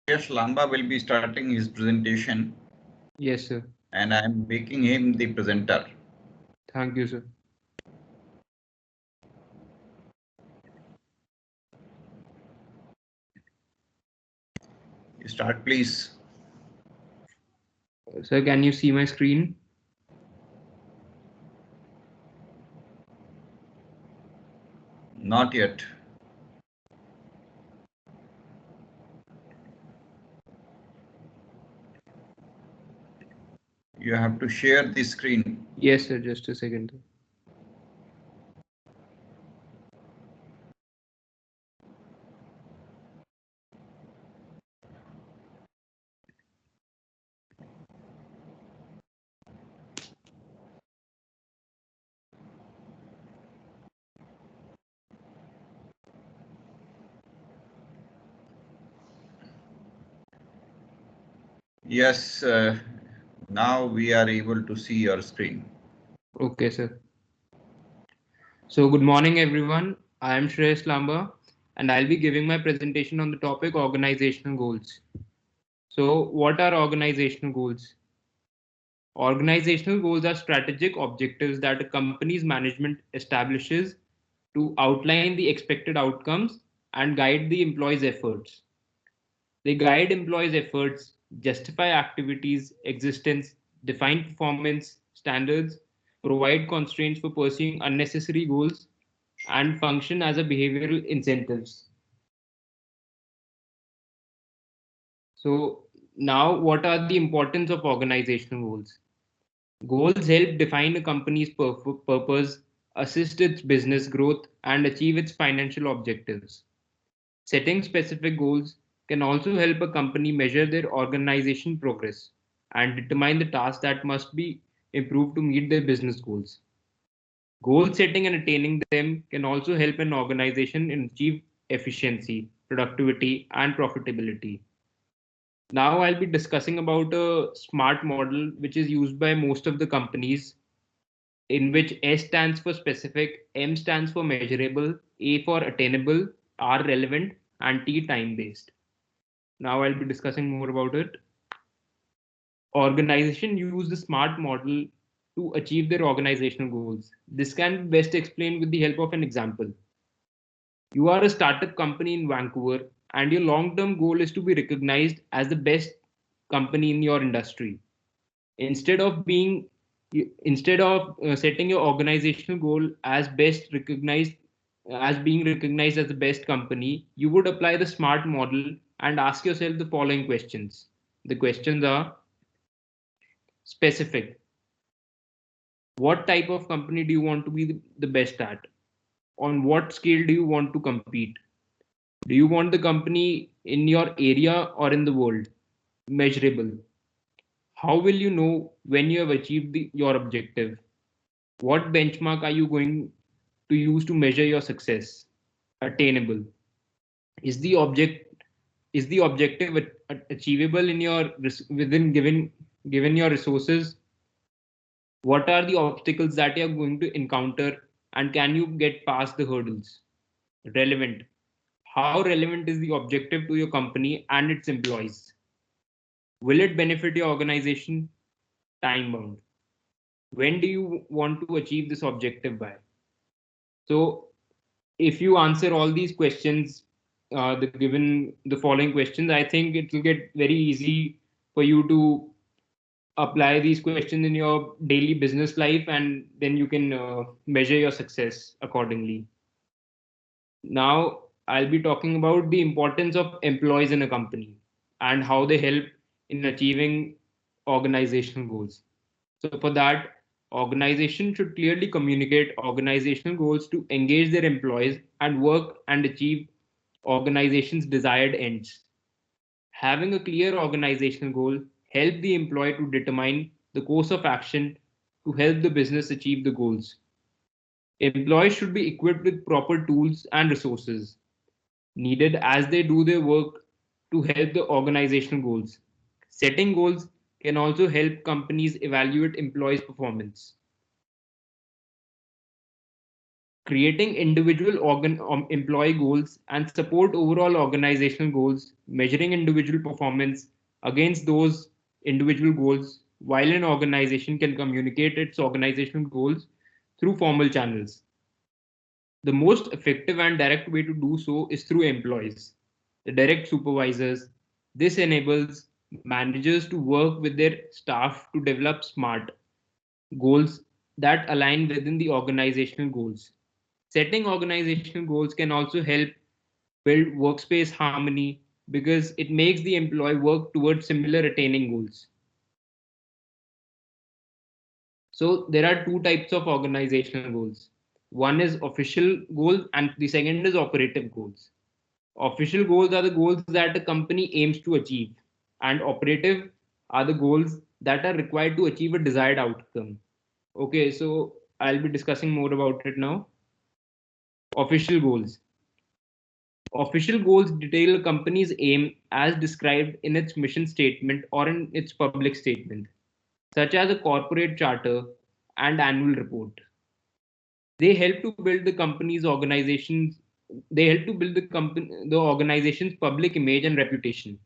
Yes, Lamba will be starting his presentation. Yes, sir. And I am making him the presenter. Thank you, sir. You start, please. Sir, can you see my screen? Not yet. You have to share the screen. Yes, sir. Just a second. Yes, now we are able to see your screen. Okay, sir. So, good morning, everyone. I am Shreyas Lamba, and I'll be giving my presentation on the topic organizational goals. So, what are organizational goals? Organizational goals are strategic objectives that a company's management establishes to outline the expected outcomes and guide the employees' efforts. They guide employees' efforts, justify activities' existence, define performance standards, provide constraints for pursuing unnecessary goals, and function as a behavioral incentives. So, now what are the importance of organizational goals? Goals help define a company's purpose, assist its business growth, and achieve its financial objectives. Setting specific goals can also help a company measure their organization progress and determine the tasks that must be improved to meet their business goals. Goal setting and attaining them can also help an organization achieve efficiency, productivity, and profitability. Now I'll be discussing about a SMART model which is used by most of the companies, in which S stands for specific, M stands for measurable, A for attainable, R relevant, and T time based. Now I'll be discussing more about it. Organization use the SMART model to achieve their organizational goals. This can be best explained with the help of an example. You are a startup company in Vancouver, and your long term goal is to be recognized as the best company in your industry. Instead of being instead of setting your organizational goal as best recognized as being recognized as the best company, you would apply the SMART model and ask yourself the following questions. The questions are: specific, what type of company do you want to be the best at? On what scale do you want to compete? Do you want the company in your area or in the world? Measurable, how will you know when you have achieved your objective? What benchmark are you going to use to measure your success? Attainable, is the object is the objective achievable in your within given your resources? What are the obstacles that you're going to encounter, and can you get past the hurdles? Relevant, how relevant is the objective to your company and its employees? Will it benefit your organization? Time bound, when do you want to achieve this objective by? So if you answer all these questions, the following questions, I think it will get very easy for you to apply these questions in your daily business life, and then you can measure your success accordingly. Now I'll be talking about the importance of employees in a company and how they help in achieving organizational goals. So for that, organization should clearly communicate organizational goals to engage their employees and work and achieve organization's desired ends. Having a clear organizational goal help the employee to determine the course of action to help the business achieve the goals. Employees should be equipped with proper tools and resources needed as they do their work to help the organizational goals. Setting goals can also help companies evaluate employees' performance. creating individual employee goals and support overall organizational goals, measuring individual performance against those individual goals, while an organization can communicate its organizational goals through formal channels. The most effective and direct way to do so is through employees, the direct supervisors. This enables managers to work with their staff to develop smart goals that align within the organizational goals. Setting organizational goals can also help build workspace harmony because it makes the employee work towards similar attaining goals. So there are two types of organizational goals. One is official goals and the second is operative goals. Official goals are the goals that a company aims to achieve, and operative are the goals that are required to achieve a desired outcome. Okay, so I'll be discussing more about it now. Official goals. Official goals detail a company's aim as described in its mission statement or in its public statement, such as a corporate charter and annual report. They help to build the company's organizations. They help to build the organization's public image and reputation.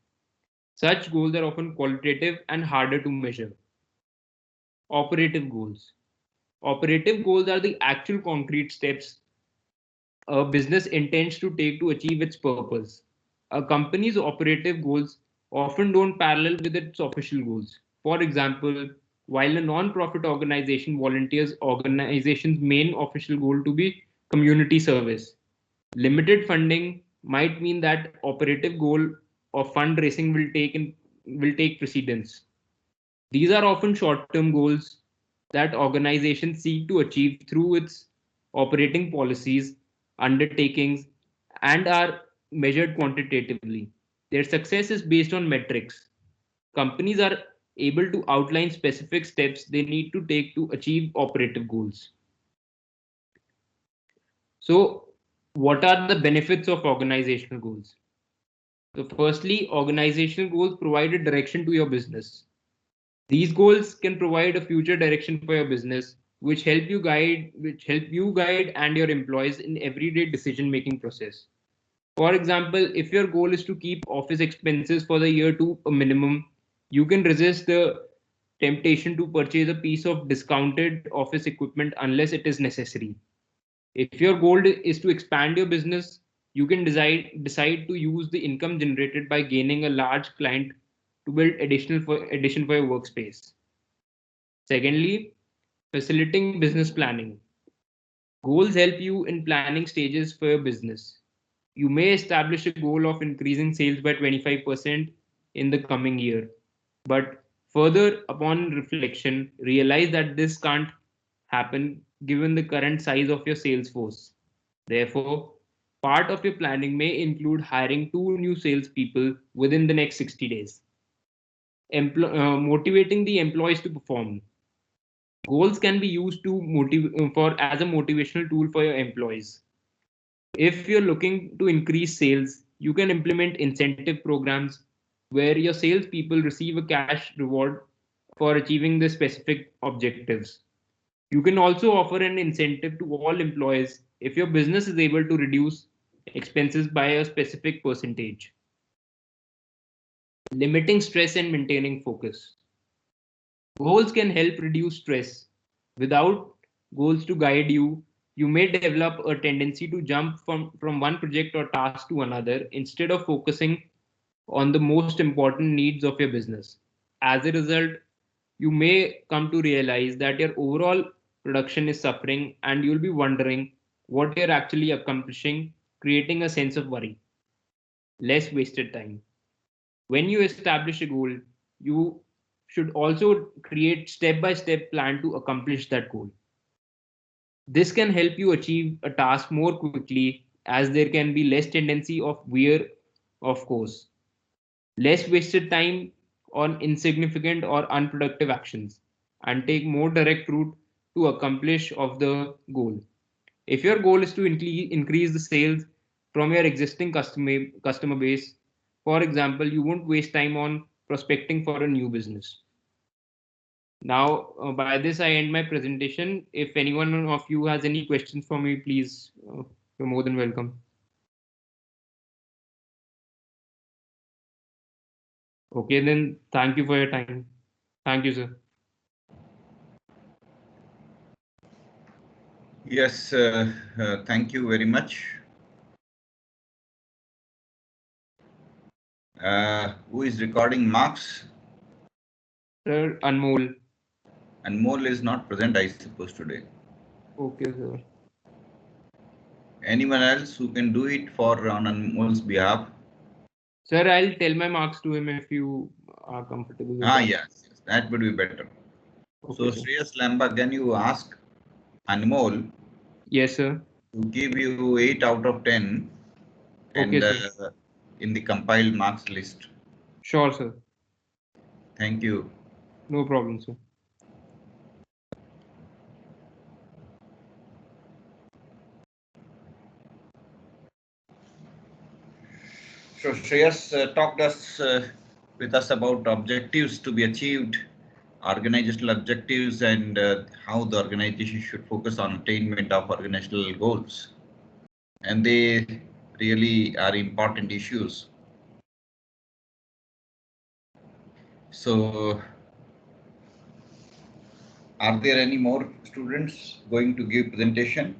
Such goals are often qualitative and harder to measure. Operative goals. Operative goals are the actual concrete steps a business intends to take to achieve its purpose. A company's operative goals often don't parallel with its official goals. For example, while a non-profit organization volunteers organization's main official goal to be community service, limited funding might mean that operative goal of fundraising will take precedence. These are often short-term goals that organizations seek to achieve through its operating policies, undertakings, and are measured quantitatively. Their success is based on metrics. Companies are able to outline specific steps they need to take to achieve operative goals. So, what are the benefits of organizational goals? So, firstly, organizational goals provide a direction to your business. These goals can provide a future direction for your business, which help you guide and your employees in everyday decision making process. For example, if your goal is to keep office expenses for the year to a minimum, you can resist the temptation to purchase a piece of discounted office equipment unless it is necessary. If your goal is to expand your business, you can decide to use the income generated by gaining a large client to build addition for your workspace. Secondly, facilitating business planning. Goals help you in planning stages for your business. You may establish a goal of increasing sales by 25% in the coming year, but further upon reflection, realize that this can't happen given the current size of your sales force. Therefore, part of your planning may include hiring two new salespeople within the next 60 days. Motivating the employees to perform. Goals can be used to for as a motivational tool for your employees. If you're looking to increase sales, you can implement incentive programs where your salespeople receive a cash reward for achieving the specific objectives. You can also offer an incentive to all employees if your business is able to reduce expenses by a specific percentage. Limiting stress and maintaining focus. Goals can help reduce stress. Without goals to guide you, you may develop a tendency to jump from one project or task to another instead of focusing on the most important needs of your business. As a result, you may come to realize that your overall production is suffering and you'll be wondering what you're actually accomplishing, creating a sense of worry. Less wasted time. When you establish a goal, you should also create step-by-step plan to accomplish that goal. This can help you achieve a task more quickly as there can be less tendency of veer of course, less wasted time on insignificant or unproductive actions, and take more direct route to accomplish of the goal. If your goal is to increase the sales from your existing customer base, for example, you won't waste time on prospecting for a new business. Now, by this, I end my presentation. If anyone of you has any questions for me, please, you're more than welcome. Okay, then thank you for your time. Thank you, sir. Yes, thank you very much. Who is recording? Marks? Sir, Anmol. And Mole is not present, I suppose, today. Okay, sir. Anyone else who can do it for on Anmol's behalf? Sir, I'll tell my marks to him if you are comfortable with that. Yes, that would be better. So, Okay, sir. Shreyas Lamba, can you ask Anmol Yes, sir. to give you 8 out of 10 Okay, and sir. in the compiled marks list? Sure, sir. Thank you. No problem, sir. So Shreyas talked with us about objectives to be achieved, organizational objectives, and how the organization should focus on attainment of organizational goals. And they really are important issues. So, are there any more students going to give presentation?